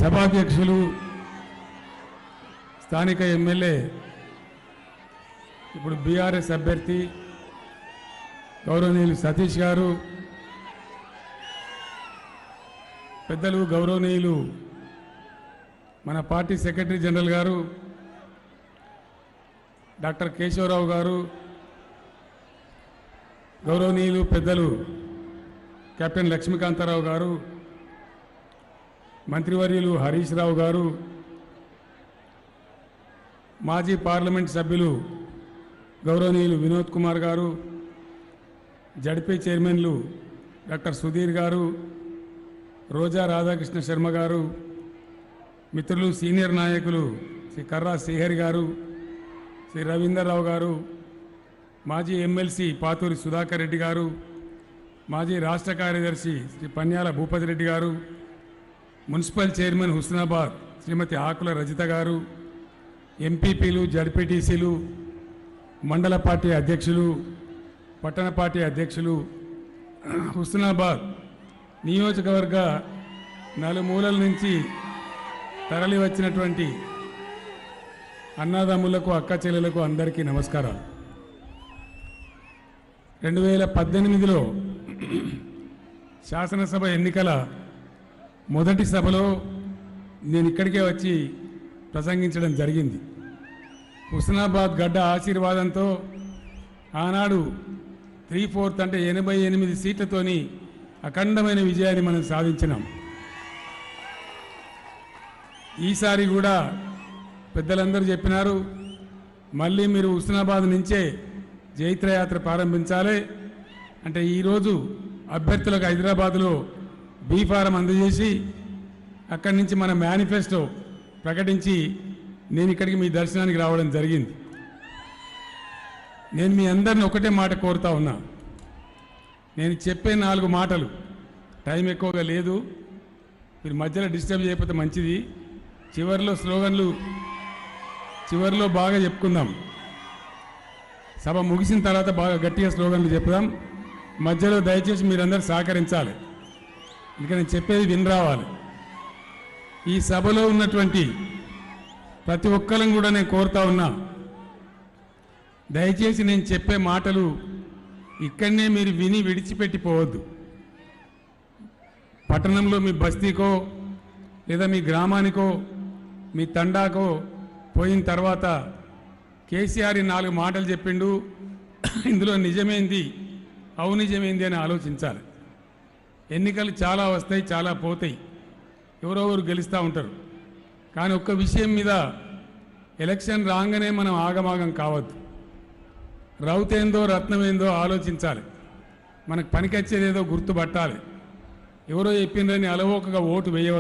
సభాధ్యక్షులు స్థానిక ఎమ్మెల్యే ఇప్పుడు బీఆర్ఎస్ అభ్యర్థి గౌరవనీయులు సతీష్ గారు, పెద్దలు గౌరవనీయులు మన పార్టీ సెక్రటరీ జనరల్ గారు డాక్టర్ కేశవరావు గారు, గౌరవనీయులు పెద్దలు కెప్టెన్ లక్ష్మీకాంతారావు గారు, మంత్రివర్యులు హరీష్ రావు గారు, మాజీ పార్లమెంట్ సభ్యులు గౌరవనీయులు వినోద్ కుమార్ గారు, జడ్పీ చైర్మన్లు డాక్టర్ సుధీర్ గారు, రోజా రాధాకృష్ణ శర్మ గారు, మిత్రులు సీనియర్ నాయకులు శ్రీ కర్రా శ్రీహరి గారు, శ్రీ రవీందర్రావు గారు, మాజీ ఎమ్మెల్సీ పాతూరి సుధాకర్ రెడ్డి గారు, మాజీ రాష్ట్ర కార్యదర్శి శ్రీ పన్యాల భూపతి రెడ్డి గారు, మున్సిపల్ చైర్మన్ హుస్నాబాద్ శ్రీమతి ఆకుల రజిత గారు, ఎంపీపీలు, జడ్పీటీసీలు, మండల పార్టీ అధ్యక్షులు, పట్టణ పార్టీ అధ్యక్షులు, హుస్నాబాద్ నియోజకవర్గ నలుమూలల నుంచి తరలి వచ్చినటువంటి అన్నదమ్ములకు, అక్క చెల్లెలకు అందరికీ నమస్కారాలు. 2018లో శాసనసభ ఎన్నికల మొదటి సభలో నేను ఇక్కడికే వచ్చి ప్రసంగించడం జరిగింది. హుస్నాబాద్ గడ్డ ఆశీర్వాదంతో ఆనాడు 3/4 అంటే 88 సీట్లతోని అఖండమైన విజయాన్ని మనం సాధించినాం. ఈసారి కూడా పెద్దలందరూ చెప్పినారు, మళ్ళీ మీరు హుస్నాబాద్ నుంచే జైత్రయాత్ర ప్రారంభించాలి అంటే ఈరోజు అభ్యర్థులకు హైదరాబాదులో బీ ఫారం అందజేసి అక్కడి నుంచి మన మేనిఫెస్టో ప్రకటించి నేను ఇక్కడికి మీ దర్శనానికి రావడం జరిగింది. నేను మీ అందరిని ఒకటే మాట కోరుతా ఉన్నా. నేను చెప్పే 4 మాటలు, టైం ఎక్కువగా లేదు, మీరు మధ్యలో డిస్టర్బ్ చేయకపోతే మంచిది. చివరిలో స్లోగన్లు చివరిలో బాగా చెప్పుకుందాం. సభ ముగిసిన తర్వాత బాగా గట్టిగా స్లోగన్లు చెప్పుదాం. మధ్యలో దయచేసి మీరందరూ సహకరించాలి, ఇంకా నేను చెప్పేది విని రావాలి. ఈ సభలో ఉన్నటువంటి ప్రతి ఒక్కరిని కూడా నేను కోరుతా ఉన్నా, దయచేసి నేను చెప్పే మాటలు ఇక్కడనే మీరు విని విడిచిపెట్టిపోవద్దు. పట్టణంలో మీ బస్తీకో లేదా మీ గ్రామానికో మీ తండాకో పోయిన తర్వాత కేసీఆర్ 4 మాటలు చెప్పిండు, ఇందులో నిజమేంది నిజమేంది అని ఆలోచించాలి. ఎన్నికలు చాలా వస్తాయి, చాలా పోతాయి, ఎవరెవరు గెలుస్తూ ఉంటారు. కానీ ఒక్క విషయం మీద ఎలక్షన్ రాగానే మనం ఆగమాగం కావద్దు. రౌతేందో రత్నమేందో ఆలోచించాలి. మనకు పనికొచ్చేదేదో గుర్తుపట్టాలి. ఎవరో చెప్పిండ్రని అలవోకగా ఓటు వేయవద్దు.